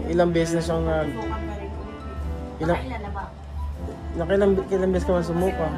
Ilang beses na siyang ilang beses ka man sumuka.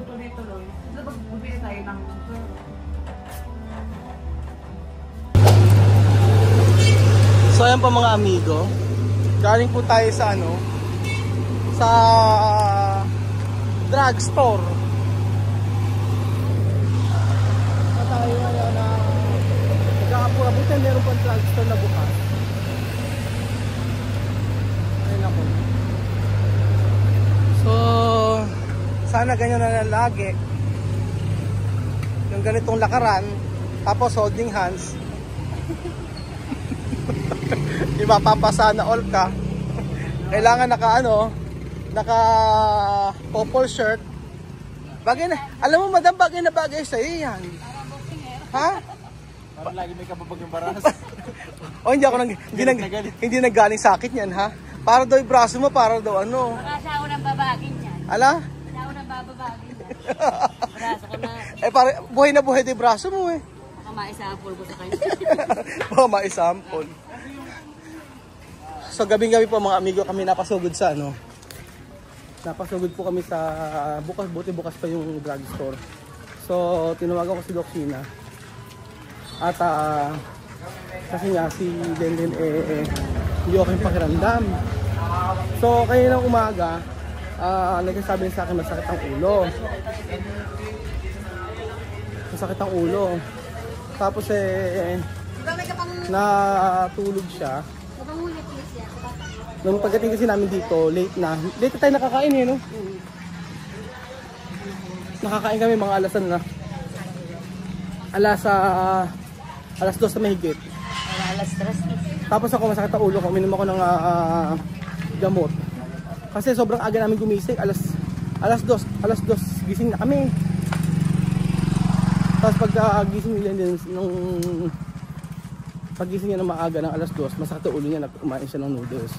Tuloy-tuloy. Bumili tayo ng So ayan po mga amigo, galing po tayo sa sa drugstore. Tayo ngayon na nag-aapura, buti meron pang drugstore na bukas. Ayun ako. So sana ganyan na lang lagi, yung ganitong lakaran, tapos holding hands. Di ba, papasana all ka. Kailangan naka purple shirt. Bagay na, alam mo madam, bagay na bagay sa iyo yan. Ha? Parang lagi may kababag yung baras. O hindi ako hindi nanggaling sa akin yan, ha? Para daw yung braso mo, para daw Baka siya ako nang babagin yan. Ala? Siya ako nang bababagin yan. Braso ko na. Para buhay na buhay yung braso mo eh. Baka maisample ko sa kayo. Baka maisample. So gabing-gabi po mga amigo kami napasugod sa napasugod po kami sa bukas pa yung drugstore. So tinawagan ko si Doc Sheena. At kasi nga si Denden hindi okay pakiramdam. So kayo ng umaga nagsasabi sa akin masakit ang ulo. Masakit ang ulo. Tapos natulog siya. Nung pagdating kasi namin dito, late na tayo nakakain eh, no? Nakakain kami mga alas 2 sa mahigit. Alas 3. Tapos ako masakit ang ulo ko, uminom ako ng gamot. Kasi sobrang aga namin gumising, alas 2 gising na kami. Tapos pag gising nila nung pagising niya ng maaga ng alas 2, masakit ang ulo niya, kumain siya ng noodles.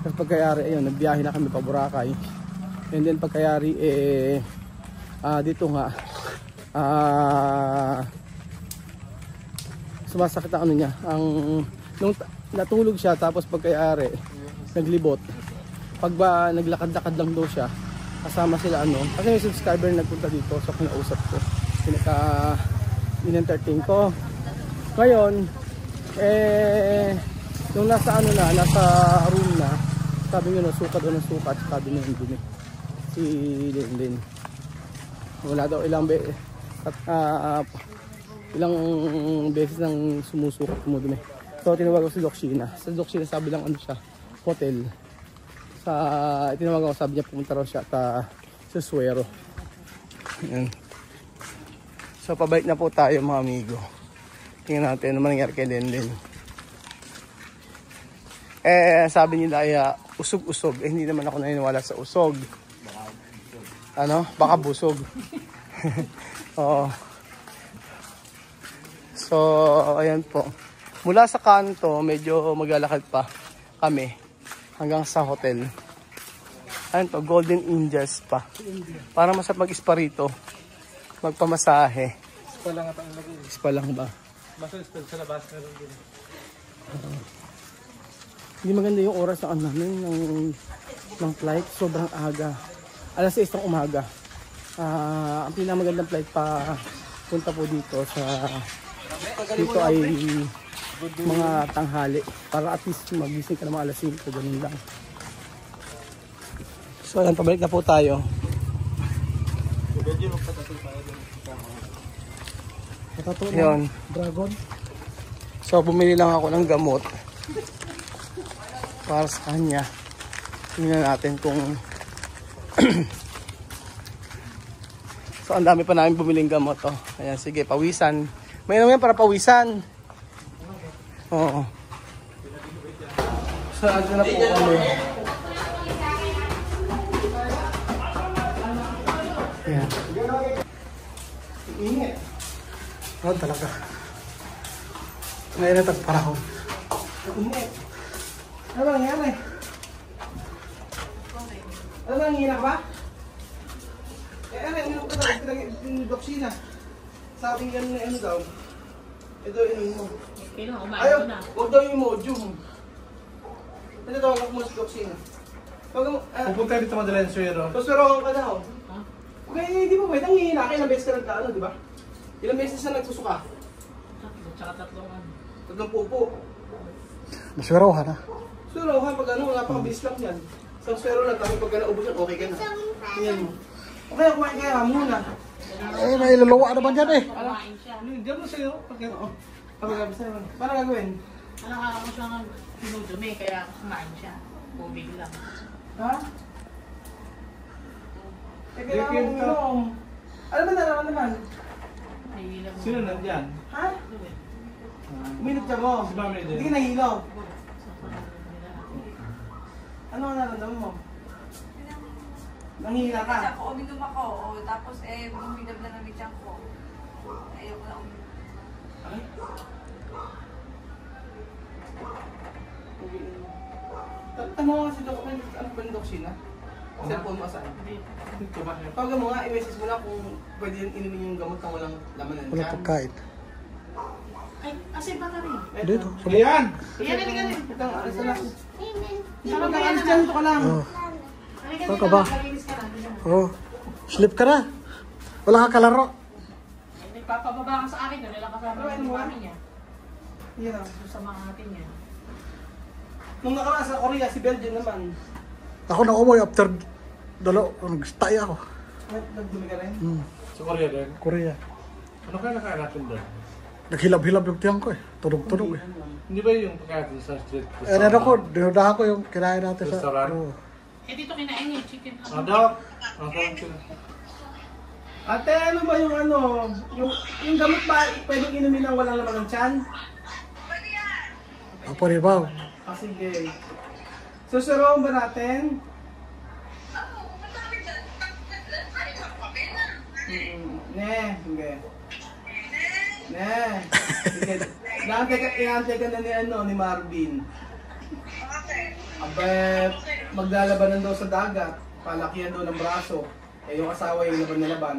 Tapos pagkayari, ayun, nagbiyahe na kami pa Boracay. And then pagkayari, dito nga, sumasakit ang niya. Nung natulog siya, tapos pagkayari, naglibot. Pag naglakad-lakad lang daw siya, kasama sila kasi may subscriber na nagpunta dito, so kinausap ko. In-entertain ko. Ngayon, nung nasa room na, sabi nyo sukat o ng sukat, sabi nyo yung dumi si Denden. Wala daw ilang beses nang sumusukat, kumudumi. So tinawagan ko si Doc Sheena. Sa Doc Sheena sabi lang siya, hotel. Tinawagan ko, sabi niya pumunta raw siya sa Suero. Ayan. So pabalik na po tayo mga amigo. Tingnan natin ano mangyari kay Denden. Sabi nila ay usog-usog. Hindi naman ako naniniwala sa usog. Baka busog. Oo. So, ayan po. Mula sa kanto, medyo maglalakad pa kami hanggang sa hotel. Ayan to, Golden Angels pa. Para masarap mag-spa rito. Magpamasahe. Spa lang at ang lagi. Spa lang ba? Basta sa labas na rin din. Hindi maganda yung oras ng flight, sobrang aga. Alas 6 ng umaga. Ang pinakamagandang flight pa punta po dito ay mga tanghali para at least magising ka ng mga alas 5, ganun lang. So ayan, pabalik na po tayo. Yun. Dragon. So bumili lang ako ng gamot para sa kanya. Tingnan natin kung so ang dami pa namin bumiling gamot. Ayan, sige, pawisan. May naman yan para pawisan. Oo. So andun na po kami. Ayan. Init. Talaga. Ngayon na tagparahon. Init. Ano bang nangyari? Ano bang nangyari ba? Ano yung Doc Sheena? Sabi nga na daw. Ito mo. Ayaw, huwag daw yung Imodium. Pinatawag ako muna si Doxina. Pupunta dito madalang suwero. Susurokan ka na, oh. Okay, di ba pwede? Ang hihina ka, ilang beses ka nagkaano, di ba? Ilang beses na nagsusuka? Tsaka tatlong ano. Tatlong pupo. Masweraw ha. Susurokan pag ano, napakabilis lang yan. Isang swero lang, tapos pag naubos yan, okay ka na. Yan mo. Okay, kumain kaya muna. Eh, may luluwa naman yan eh. Kumain siya. Diyan mo sa'yo. Pagkagabis na naman. Paano gagawin? Nakakamos lang ang pinudumi, kaya kumain siya. Bumig lang. Ha? Eh, kailangan mong inom. Ano ba nararamdaman? Nahihilang mo. Sino nandiyan? Ha? Uminot ka mo. Si Mami din. Hindi ka nahilo. Ano ang nararamdaman mo? Nanghihina ka? Kasi ako, uminom ako. O, tapos bumidab na ng tiyan ko. Ayaw ko na uminom. Ay? Tanong nga si Doc, ano ba yung Doxina? Cellphone mo saan? Dito ba? Tawagan mo nga, i-message mo na kung pwede yun inumin yung gamot na walang laman ng Walang pagkain. Ay, asin pa kami. Dito. Ayan! Yan, halika rin. Ito, alis na lang. Saan ka alis dyan? Ito ka lang. Oh. Halika Saan rin ka ba? Malinis ka lang. Oh. Sleep ka na. Wala kang kalaro. Nagpapababa ka sa akin, nila kasama ng mami niya. Yan. Susama natin yan. Nung nakaraan sa Korea, si Belgian naman. Ako na umuwi after nag-stay ako. Nagdumi ka rin? Sa Korea din. Korea. Ano kaya nakain natin doon? Naghilab-hilab yung tiyang ko eh. Tunog-tunog eh. Hindi ba yung pagkain sa street? Eh, ano ko, dinudahan ko yung kinain natin sa... Restaurant? ano. Eh, dito kinain niya, chicken. Dok! Ang sarap sila. Ate, ano ba yung ano? Yung gamot ba pwedeng inumin ng walang laman ng tiyan? Ako rin ba? Ah, sige. Susuroon ba natin? Ne, hindi. Ne. Sige. Inaantay ka na ni ano, ni Marvin. Abe, maglalabanan daw sa dagat. Palakihan daw ng braso. Eh, yung asawa yung laban na laban.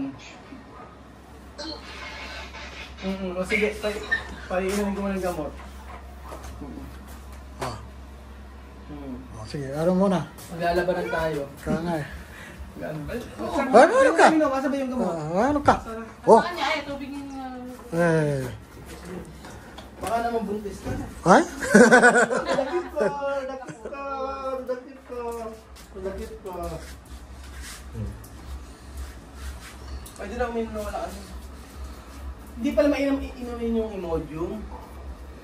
O sige, paiinumin ko muna ng gamot. Ah. Oh, sige, ano muna? Maglalabanan tayo. Kaya nga eh. Ano ka? Kasabay yung gamot. Ano ka? Oh. Saan niya? Ay, tubig yung... Eh. Baka naman buntis ka na. Ay? Dakit ko! Dakit ko! Dakit ko! Dakit ko! Pwede na uminom na wala kasi. Hindi pala inumin yung Imodium.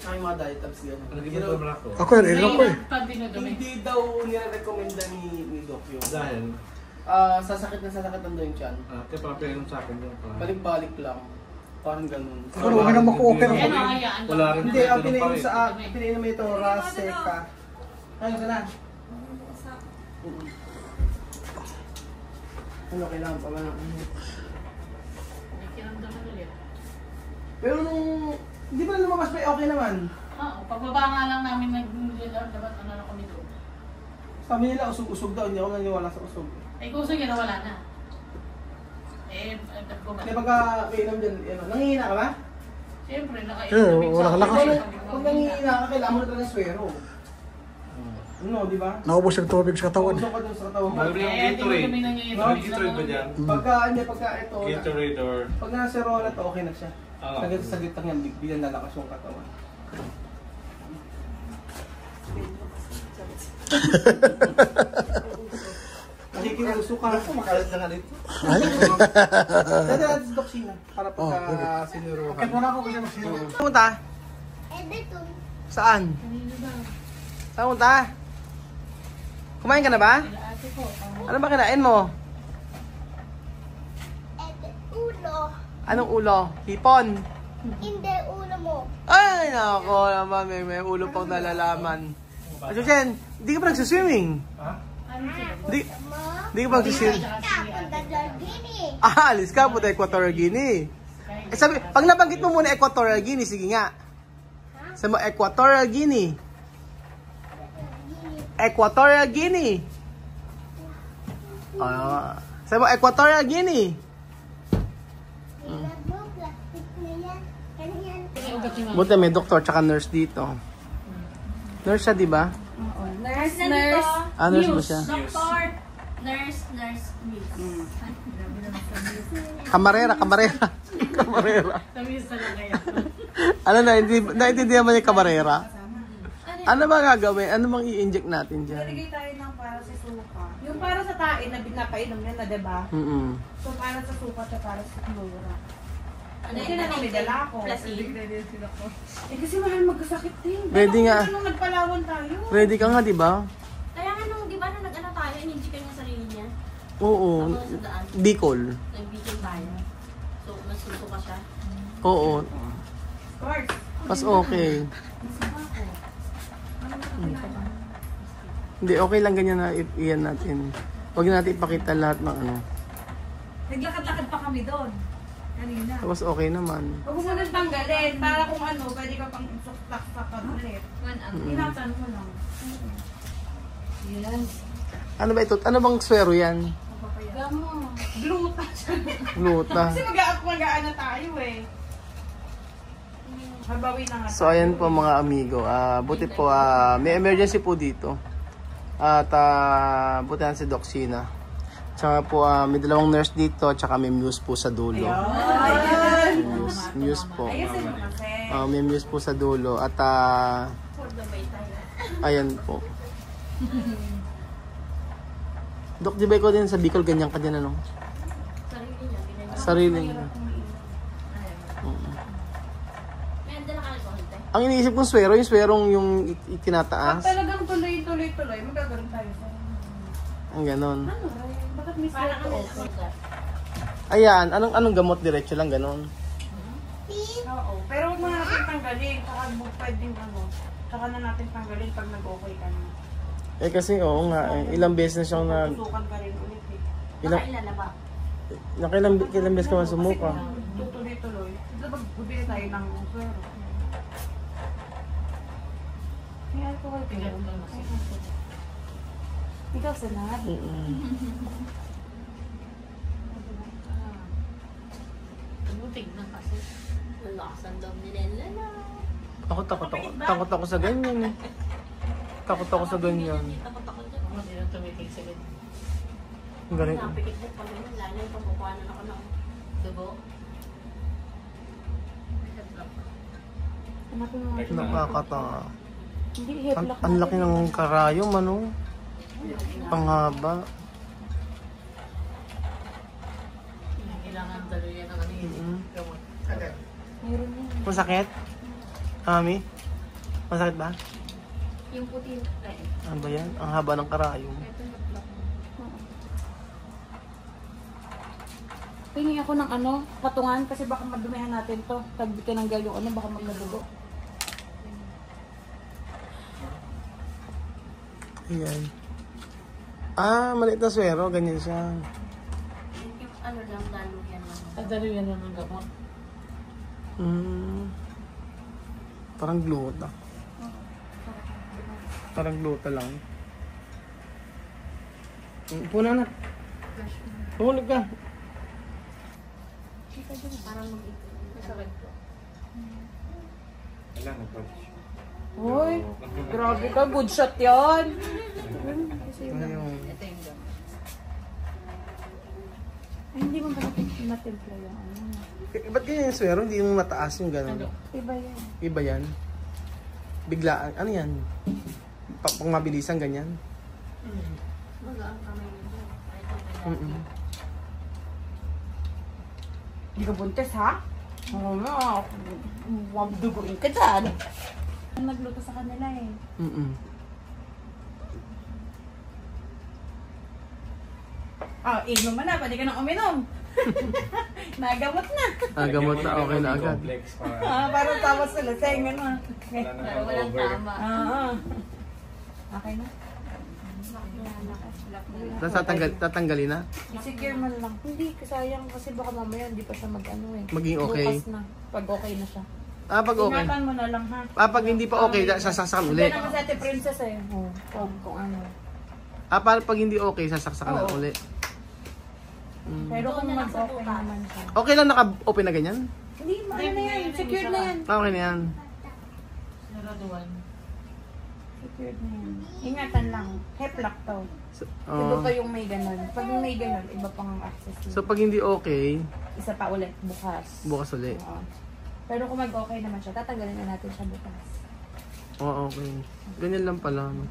Ay, mga diet tabs gano'n. Nagiging naman ako. Ako yun, inom ko eh. Pag dinudumi. Hindi daw nire-recommenda ni Doc yung. Dahil, Sasakit na sasakit lang daw yung tiyan. kaya papainom sa akin yung pa. Balik-balik lang. Parang ganun. Ano, uminom ako okay Eh, na. ano, hayaan Wala lang. rin. Hindi, ang pinainom sa pinainom ito, Raseca. Ayun ka na. Ano, kailangan pa ba na? May kiramdaman ulit. Pero nung, hindi ba lumabas pa okay naman? Oo, pagbaba nga lang namin nag-dabat ano na kami doon. Sabi nila usog-usog daw, hindi ako naniwala sa usog. Ay, kung sige na wala na. Eh, Hindi bumalik. pagka uminom dyan, nangihina ka ba? Siyempre, Eh, nakaisip wala lakas eh. Pag nangihina ka, kailangan mo na talaga ng swero. Ano, di ba? Naubos yung tubig sa katawan eh. Usok ka dun sa katawan mo. Magaling yung Eh, Gatorade. dinudumi na niya yung May Gatorade ba dyan? Pagka ito, Gatorade or... pag nasa rola to, okay na siya. Oo. Saglit lang yan, bigyan lalakas yung katawan. Nakikiuso ka. Makalat na nga dito. Ay? Dada natin sa Doxina para pagka sinuruhan. Bakit wala ako kasi masinuro? Pumunta? Saan? Saan punta? Kumain ka na ba? ate ko. Ano ba kinain mo? Ulo. Anong ulo? Hipon? Hindi, ulo mo. Ay, nako naman. May ulo pang nalalaman. Asusen, hindi ka pa nagsiswimming? Ano sila? Hindi ka pa nagsiswimming? Punta Gini. Alis ka, puta Equatorial Guinea. Eh, sabi, pag nabanggit mo muna Equatorial Guinea, sige nga. Sabi mo, Equatorial Guinea. Equatorial Guinea. Sabi mo, Equatorial Guinea. Ilad mo, plastic na yan. Ganyan. Buti may doktor tsaka nurse dito. Nurse siya, di ba? Oo, nurse. Nurse, Nandito, nurse. Nurse ba siya? Doktor, nurse, news. Kamarera. Kamarera. Namiss na lang kaya. Ano na, naintindihan mo yung kamarera? Ano ba gagawin? Ano bang i-inject natin dyan? Naligay tayo ng para sa suka. Yung para sa tain na pinapainom nila, diba? So, para sa suka at para sa flora. Ano Hindi na may dala ako. Placid. Eh, kasi mahal magkasakit din. Ready nga. Nung nagpalawan tayo. Ready ka nga, di ba? Kaya nga nung, di ba, nung nag-ano tayo, ininjik niya sarili niya. Oo. Tapos sa daan, Bicol. nag-video tayo. So, nasuso ka siya. Oo. Of course. Mas okay. Hindi, okay lang ganyan na iyan natin. Huwag natin ipakita lahat ng ano. Naglakad-lakad pa kami doon. Kanina. Tapos okay naman. Huwag mo nang tanggalin. Para kung ano, pwede ka pang isuktak sa ulit. Inatan mo lang. Yes. Ano ba ito? Ano bang swero yan? Gamo. Gluta. Gluta. Kasi mag-aano tayo eh. Habawi na nga. So ayan po mga amigo. Buti po may emergency po dito. At buti na si Doc Sheena. Tsaka po may dalawang nurse dito. Tsaka may muse po sa dulo. Muse po. Ayusin mo kasi. May muse po sa dulo. At ayan po. Dok, di ba ikaw din sa Bicol ganyan ka din ano? Sarili niya, ginagawa. Sarili niya. May andala ka na konti. Ang iniisip kong swero, yung swerong yung Pag itinataas. talagang tuloy, magkakaroon tayo sa... Ang ganon. Ano, Ray? Bakit may Para sweat kami ako? sa Ayan, anong gamot? Diretso lang ganon. Oo. Pero huwag mo na natin tanggalin. Saka pwedeng ano. Saka na natin tanggalin pag nag-okay ka na. Eh kasi oo nga, ilang beses na siyang Tutukan ka rin ulit eh. ilang beses ka man sumuka. Tutuloy-tuloy. Dapat bubili tayo ng swero. May alcohol ka yun. Ikaw sanad. tignan kasi. Lakas ang dom ni Nela na. Takot ako sa ganyan eh. Takot ako sa ganyan. Takot ako dyan. Hindi lang tumitig sa ganyan. Ang galing. Napikit mo kami nun. Lalo yung pagkukuhanan ako ng dugo. Hanapin mo nga. Nakakatanga. Hindi, headlock Ang laki ng karayom ano. Panghaba. Kailangan daluyan ng ano yun. Gamot. Meron yan. Masakit? Mami? Masakit ba? Yung puti. Ano ba yan? Ang haba ng karayom. Tingin ako ng ano, patungan kasi baka madumihan natin to. Pag tinanggal yung ano, baka magkadugo. Ayan. Maliit na swero. Ganyan siya. Yung ano lang, daluyan lang. Daluyan lang ng gamot. Parang gluta. Parang gluta lang. Puna na. Tumulog ka. Parang masakit ko. Kailan nag-touch? Uy, grabe ka, good shot yan. Ayun. Ito yung gamot. Ay, hindi mo ba matimpla yung ano? Ba't ganyan yung swero? Hindi yung mataas yung gano'n. Iba yan. Iba yan. Biglaan. Ano yan? Pang mabilisan ganyan. Magaan kami nito. Hindi ka buntis, ha? Oo nga. Huwag duguin ka dyan. Nagluto sa kanila eh. Inom mo na. Pwede ka nang uminom. Nagamot na. Gamot na. Okay na agad. Complex para Parang tapos sa laseng, ano. wala na Pero walang over. tama. Okay na. Tapos tatanggalin na? Secure man lang. Hindi, sayang kasi baka mamaya hindi pa siya mag-ano eh. Maging okay? Bukas na. Pag okay na siya. Pag okay. Ingatan mo na lang ha. Pag hindi pa okay, sasaksakan Hindi ulit. naman sa ate princess eh. Kung ano. Pag hindi okay, sasaksakan na Oo. ulit. Pero kung mag-okay naman siya. Okay lang naka-open na ganyan? Hindi, ano na yan. Secure na yan. Okay na yan. Saraduan. Secured na yun. Ingatan lang. Heplock to. So, Iba pa yung may ganun. Pag may ganun, iba pang ang access. so pag hindi okay, Isa pa ulit, bukas. bukas ulit. Oo. Pero kung mag-okay naman siya, tatanggalin na natin siya bukas. Oo, okay. Ganyan lang pala. No?